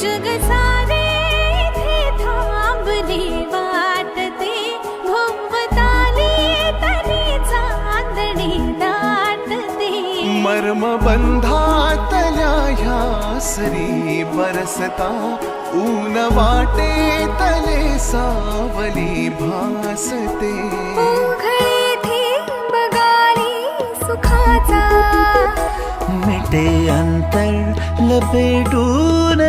जग सारे इथे थांबले वाटते भोवताली तरी चांदणे दाटते मर्म बंधातल्या ह्या सरी बरसता ऊन वाटे तले सावली भासते ओघळे थेंब गाली सुखाचा मिटे अंतर लपेटून